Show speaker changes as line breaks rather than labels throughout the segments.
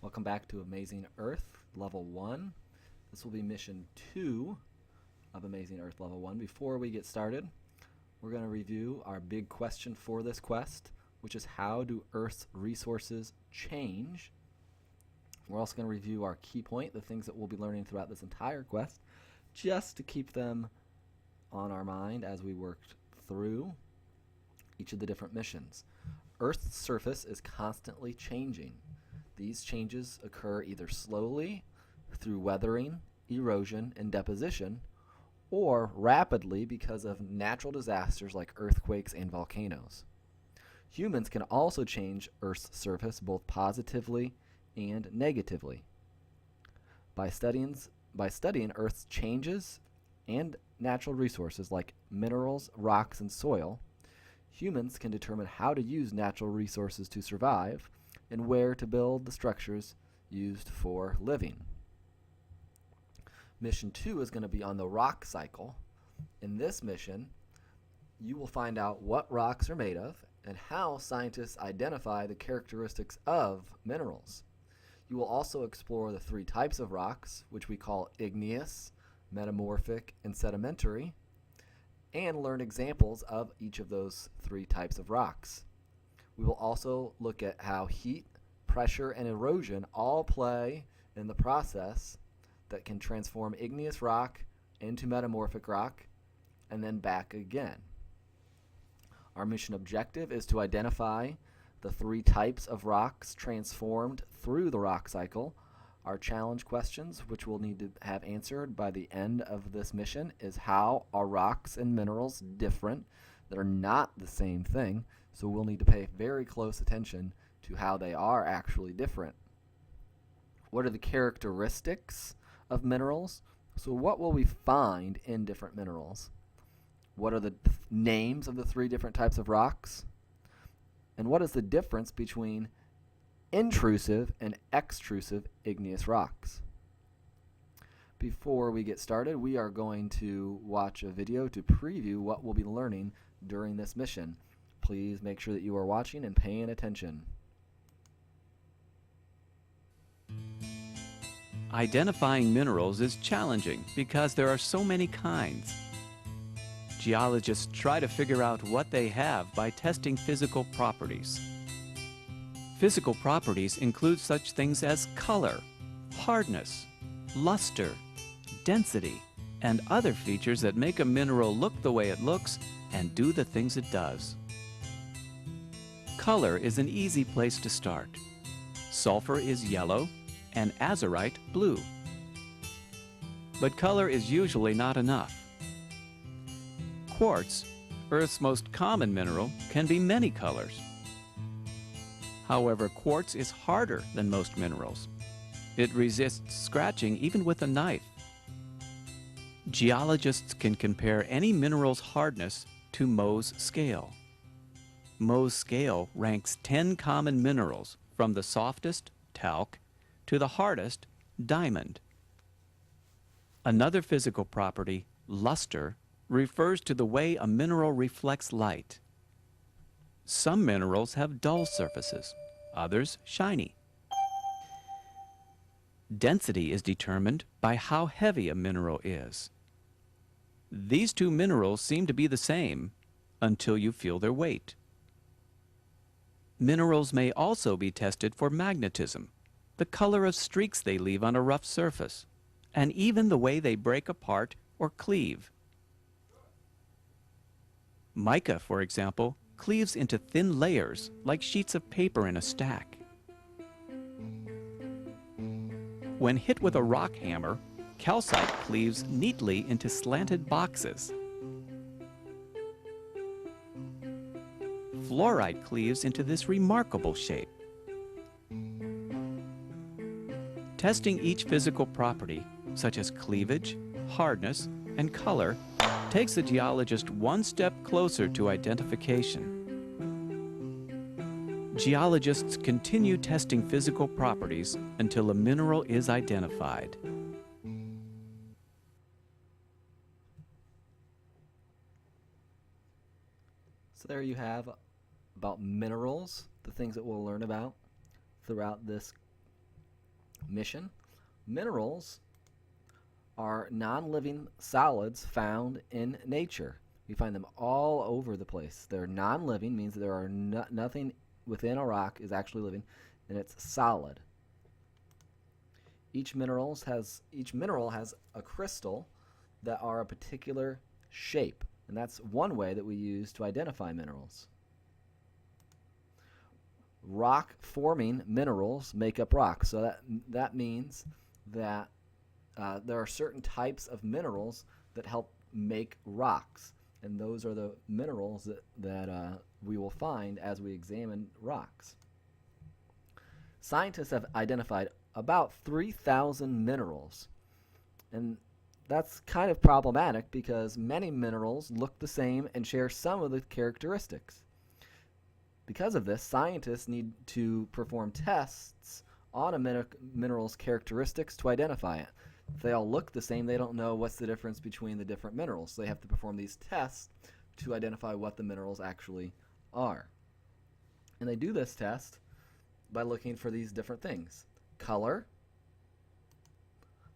Welcome back to Amazing Earth Level 1. This will be Mission 2 of Amazing Earth Level 1. Before we get started, we're going to review our big question for this quest, which is how do Earth's resources change? We're also going to review our key point, the things that we'll be learning throughout this entire quest, just to keep them on our mind as we work through each of the different missions. Earth's surface is constantly changing. These changes occur either slowly through weathering, erosion, and deposition, or rapidly because of natural disasters like earthquakes and volcanoes. Humans can also change Earth's surface both positively and negatively. By studying Earth's changes and natural resources like minerals, rocks, and soil, humans can determine how to use natural resources to survive and where to build the structures used for living. Mission 2 is going to be on the rock cycle. In this mission, you will find out what rocks are made of and how scientists identify the characteristics of minerals. You will also explore the three types of rocks, which we call igneous, metamorphic, and sedimentary, and learn examples of each of those three types of rocks. We will also look at how heat, pressure, and erosion all play in the process that can transform igneous rock into metamorphic rock and then back again. Our mission objective is to identify the three types of rocks transformed through the rock cycle. Our challenge questions, which we'll need to have answered by the end of this mission, is how are rocks and minerals different? That are not the same thing, so we'll need to pay very close attention to how they are actually different. What are the characteristics of minerals? So what will we find in different minerals? What are the names of the three different types of rocks? And what is the difference between intrusive and extrusive igneous rocks? Before we get started, we are going to watch a video to preview what we'll be learning during this mission. Please make sure that you are watching and paying attention.
Identifying minerals is challenging because there are so many kinds. Geologists try to figure out what they have by testing physical properties. Physical properties include such things as color, hardness, luster, density, and other features that make a mineral look the way it looks and do the things it does. Color is an easy place to start. Sulfur is yellow and azurite blue. But color is usually not enough. Quartz, Earth's most common mineral, can be many colors. However, quartz is harder than most minerals. It resists scratching even with a knife. Geologists can compare any mineral's hardness to Mohs scale. Mohs scale ranks 10 common minerals from the softest, talc, to the hardest, diamond. Another physical property, luster, refers to the way a mineral reflects light. Some minerals have dull surfaces, others shiny. Density is determined by how heavy a mineral is. These two minerals seem to be the same until you feel their weight. Minerals may also be tested for magnetism, the color of streaks they leave on a rough surface, and even the way they break apart or cleave. Mica, for example, cleaves into thin layers like sheets of paper in a stack. When hit with a rock hammer, calcite cleaves neatly into slanted boxes. Fluorite cleaves into this remarkable shape. Testing each physical property, such as cleavage, hardness, and color, takes the geologist one step closer to identification. Geologists continue testing physical properties until a mineral is identified.
So there you have about minerals, the things that we'll learn about throughout this Mission: minerals are non-living solids found in nature. We find them all over the place. They're non-living, means there are nothing within a rock is actually living, and it's solid. Each mineral has a crystal that are a particular shape, and that's one way that we use to identify minerals. Rock forming minerals make up rocks. So that means that there are certain types of minerals that help make rocks, and those are the minerals that we will find as we examine rocks. Scientists have identified about 3,000 minerals, and that's kind of problematic because many minerals look the same and share some of the characteristics. Because of this, scientists need to perform tests on a mineral's characteristics to identify it. If they all look the same, they don't know what's the difference between the different minerals. So they have to perform these tests to identify what the minerals actually are. And they do this test by looking for these different things: color,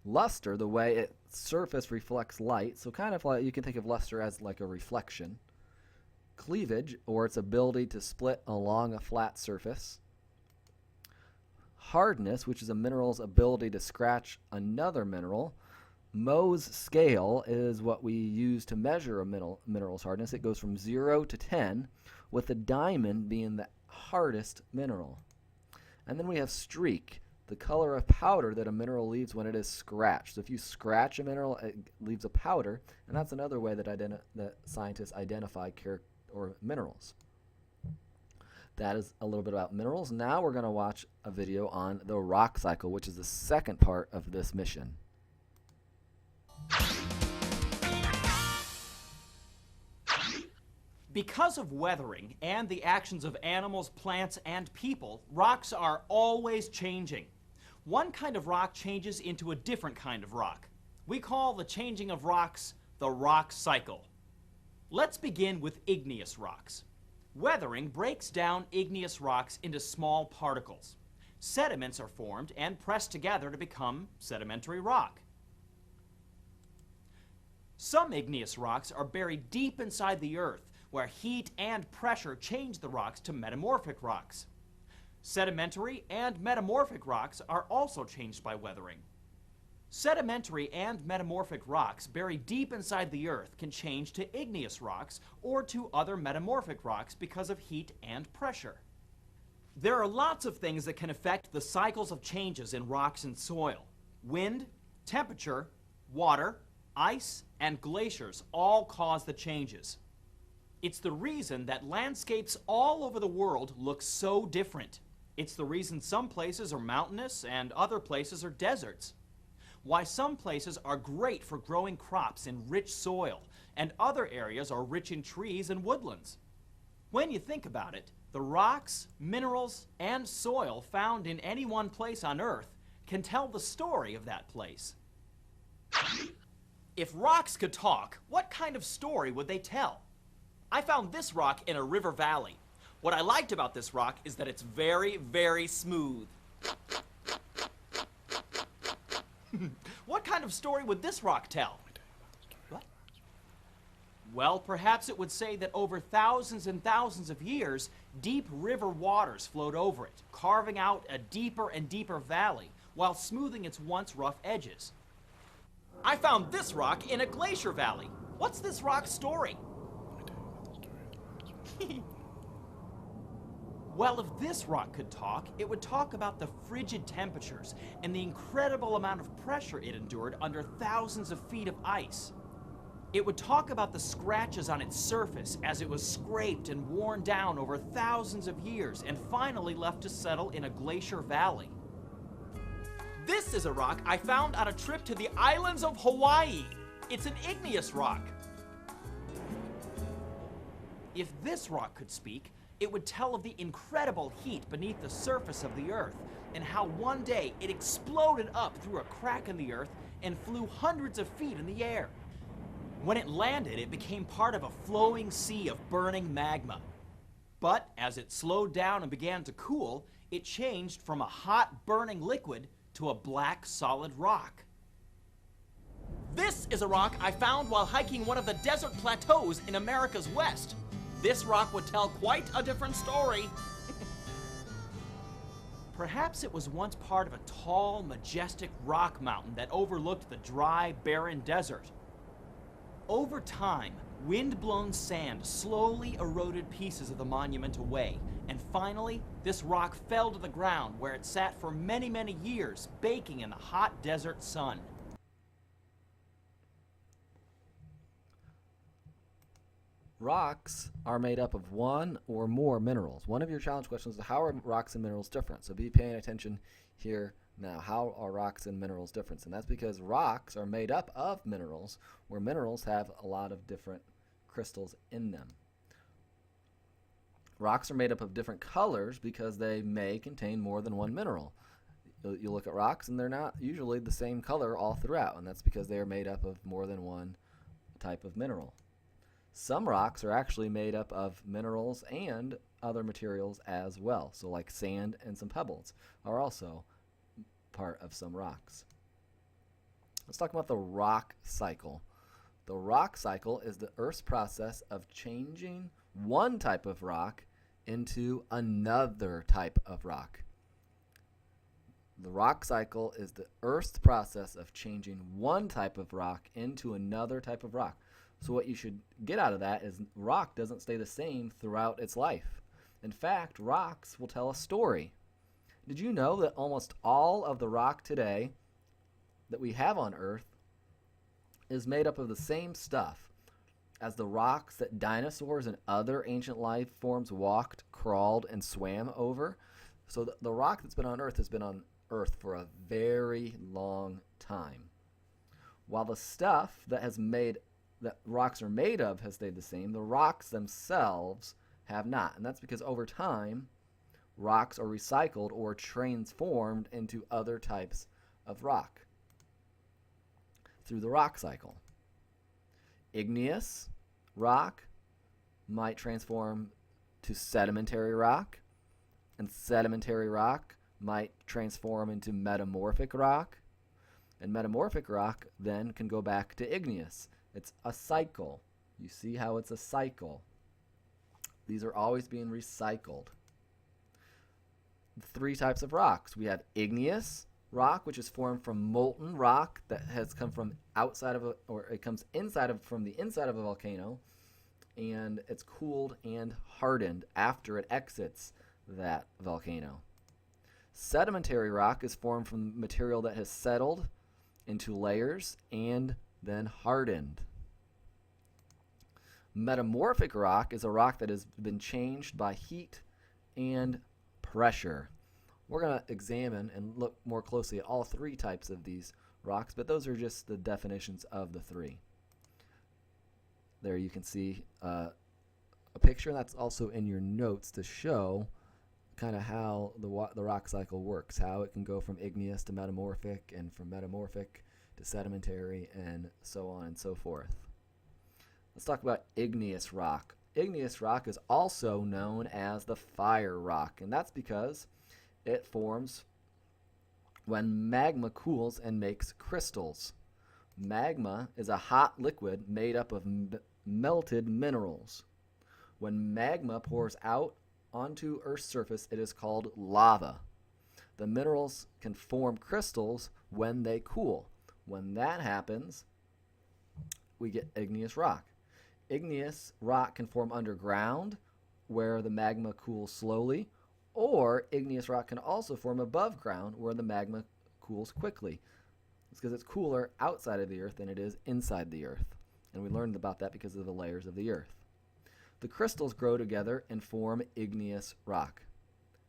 luster, the way its surface reflects light, so kind of like you can think of luster as like a reflection; cleavage, or its ability to split along a flat surface; hardness, which is a mineral's ability to scratch another mineral. Mohs scale is what we use to measure a mineral's hardness. It goes from 0 to 10, with the diamond being the hardest mineral. And then we have streak, the color of powder that a mineral leaves when it is scratched. So if you scratch a mineral, it leaves a powder, and that's another way that scientists identify minerals. That is a little bit about minerals. Now we're going to watch a video on the rock cycle, which is the second part of this mission.
Because of weathering and the actions of animals, plants, and people, rocks are always changing. One kind of rock changes into a different kind of rock. We call the changing of rocks the rock cycle. Let's begin with igneous rocks. Weathering breaks down igneous rocks into small particles. Sediments are formed and pressed together to become sedimentary rock. Some igneous rocks are buried deep inside the earth, where heat and pressure change the rocks to metamorphic rocks. Sedimentary and metamorphic rocks are also changed by weathering. Sedimentary and metamorphic rocks buried deep inside the earth can change to igneous rocks or to other metamorphic rocks because of heat and pressure. There are lots of things that can affect the cycles of changes in rocks and soil. Wind, temperature, water, ice, and glaciers all cause the changes. It's the reason that landscapes all over the world look so different. It's the reason some places are mountainous and other places are deserts. Why some places are great for growing crops in rich soil and other areas are rich in trees and woodlands. When you think about it, the rocks, minerals, and soil found in any one place on Earth can tell the story of that place. If rocks could talk, what kind of story would they tell? I found this rock in a river valley. What I liked about this rock is that it's very, very smooth. What kind of story would this rock tell? What? Well, perhaps it would say that over thousands and thousands of years, deep river waters flowed over it, carving out a deeper and deeper valley while smoothing its once rough edges. I found this rock in a glacier valley. What's this rock's story? Well, if this rock could talk, it would talk about the frigid temperatures and the incredible amount of pressure it endured under thousands of feet of ice. It would talk about the scratches on its surface as it was scraped and worn down over thousands of years and finally left to settle in a glacier valley. This is a rock I found on a trip to the islands of Hawaii. It's an igneous rock. If this rock could speak, it would tell of the incredible heat beneath the surface of the earth and how one day it exploded up through a crack in the earth and flew hundreds of feet in the air. When it landed, it became part of a flowing sea of burning magma. But as it slowed down and began to cool, it changed from a hot, burning liquid to a black solid rock. This is a rock I found while hiking one of the desert plateaus in America's West. This rock would tell quite a different story. Perhaps it was once part of a tall, majestic rock mountain that overlooked the dry, barren desert. Over time, wind-blown sand slowly eroded pieces of the monument away, and finally, this rock fell to the ground where it sat for many, many years, baking in the hot desert sun.
Rocks are made up of one or more minerals. One of your challenge questions is how are rocks and minerals different? So be paying attention here now. How are rocks and minerals different? And that's because rocks are made up of minerals, where minerals have a lot of different crystals in them. Rocks are made up of different colors because they may contain more than one mineral. You look at rocks and they're not usually the same color all throughout, and that's because they are made up of more than one type of mineral. Some rocks are actually made up of minerals and other materials as well. So like sand and some pebbles are also part of some rocks. Let's talk about the rock cycle. The rock cycle is the Earth's process of changing one type of rock into another type of rock. The rock cycle is the Earth's process of changing one type of rock into another type of rock. So what you should get out of that is rock doesn't stay the same throughout its life. In fact, rocks will tell a story. Did you know that almost all of the rock today that we have on Earth is made up of the same stuff as the rocks that dinosaurs and other ancient life forms walked, crawled, and swam over? So the rock that's been on Earth has been on Earth for a very long time. While the stuff that rocks are made of has stayed the same, the rocks themselves have not. And that's because over time, rocks are recycled or transformed into other types of rock through the rock cycle. Igneous rock might transform to sedimentary rock, and sedimentary rock might transform into metamorphic rock, and metamorphic rock then can go back to igneous. It's a cycle. You see how it's a cycle. These are always being recycled. Three types of rocks. We have igneous rock, which is formed from molten rock that has come from outside of it comes from the inside of a volcano, and it's cooled and hardened after it exits that volcano. Sedimentary rock is formed from material that has settled into layers and then hardened. Metamorphic rock is a rock that has been changed by heat and pressure. We're going to examine and look more closely at all three types of these rocks, but those are just the definitions of the three. There you can see a picture that's also in your notes to show kind of how the rock cycle works, how it can go from igneous to metamorphic and from metamorphic to sedimentary and so on and so forth. Let's talk about igneous rock. Igneous rock is also known as the fire rock, and that's because it forms when magma cools and makes crystals. Magma is a hot liquid made up of melted minerals. When magma pours out onto Earth's surface, it is called lava. The minerals can form crystals when they cool. When that happens, we get igneous rock. Igneous rock can form underground, where the magma cools slowly, or igneous rock can also form above ground, where the magma cools quickly. It's because it's cooler outside of the Earth than it is inside the Earth. And we learned about that because of the layers of the Earth. The crystals grow together and form igneous rock.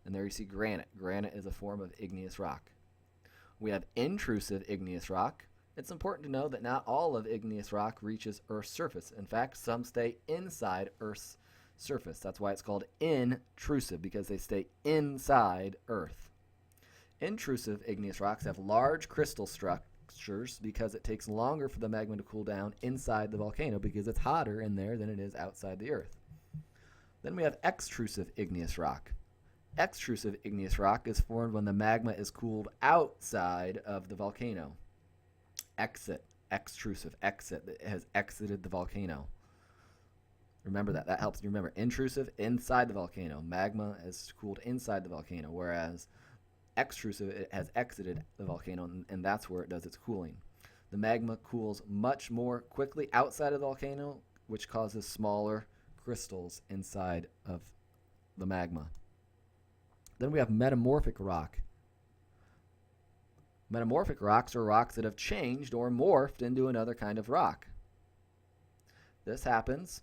And there you see granite. Granite is a form of igneous rock. We have intrusive igneous rock. It's important to know that not all of igneous rock reaches Earth's surface. In fact, some stay inside Earth's surface. That's why it's called intrusive, because they stay inside Earth. Intrusive igneous rocks have large crystal structures because it takes longer for the magma to cool down inside the volcano because it's hotter in there than it is outside the Earth. Then we have extrusive igneous rock. Extrusive igneous rock is formed when the magma is cooled outside of the volcano. Extrusive, exit. It has exited the volcano. Remember that. That helps you remember. Intrusive, inside the volcano. Magma is cooled inside the volcano, whereas extrusive, it has exited the volcano, and that's where it does its cooling. The magma cools much more quickly outside of the volcano, which causes smaller crystals inside of the magma. Then we have metamorphic rock. Metamorphic rocks are rocks that have changed or morphed into another kind of rock. This happens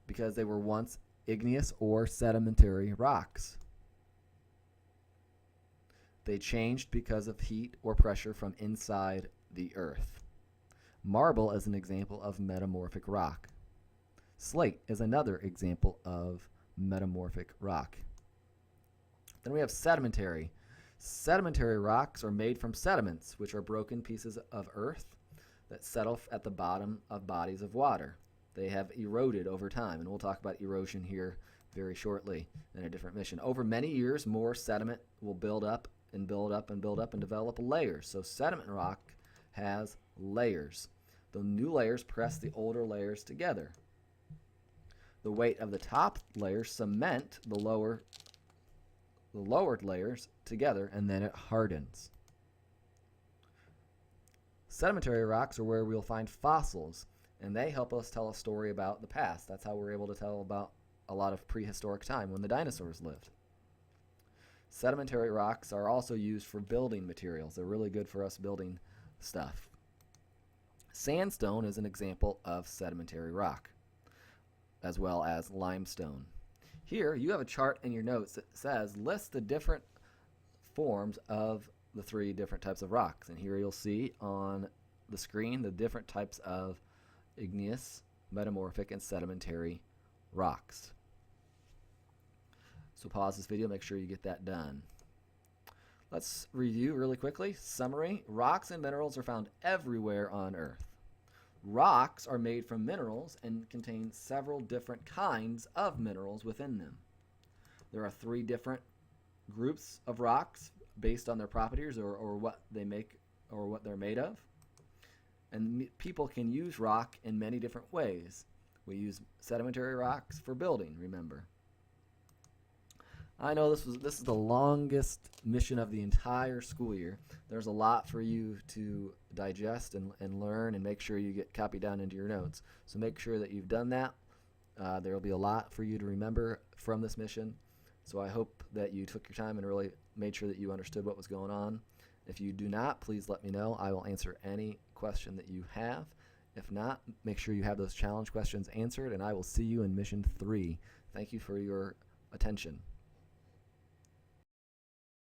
because they were once igneous or sedimentary rocks. They changed because of heat or pressure from inside the earth. Marble is an example of metamorphic rock. Slate is another example of metamorphic rock. Then we have sedimentary. Sedimentary rocks are made from sediments, which are broken pieces of earth that settle at the bottom of bodies of water. They have eroded over time, and we'll talk about erosion here very shortly in a different mission. Over many years, more sediment will build up and build up and build up and develop layers. So sediment rock has layers. The new layers press the older layers together. The weight of the top layers cement the lowered layers together, and then it hardens. Sedimentary rocks are where we'll find fossils, and they help us tell a story about the past. That's how we're able to tell about a lot of prehistoric time when the dinosaurs lived. Sedimentary rocks are also used for building materials. They're really good for us building stuff. Sandstone is an example of sedimentary rock, as well as limestone. Here, you have a chart in your notes that says list the different forms of the three different types of rocks. And here you'll see on the screen the different types of igneous, metamorphic, and sedimentary rocks. So pause this video, make sure you get that done. Let's review really quickly. Summary: rocks and minerals are found everywhere on Earth. Rocks are made from minerals and contain several different kinds of minerals within them. There are three different groups of rocks based on their properties or what they make or what they're made of. And people can use rock in many different ways. We use sedimentary rocks for building, remember. I know this is the longest mission of the entire school year. There's a lot for you to digest and learn and make sure you get copied down into your notes. So make sure that you've done that. There will be a lot for you to remember from this mission. So I hope that you took your time and really made sure that you understood what was going on. If you do not, please let me know. I will answer any question that you have. If not, make sure you have those challenge questions answered, and I will see you in mission 3. Thank you for your attention.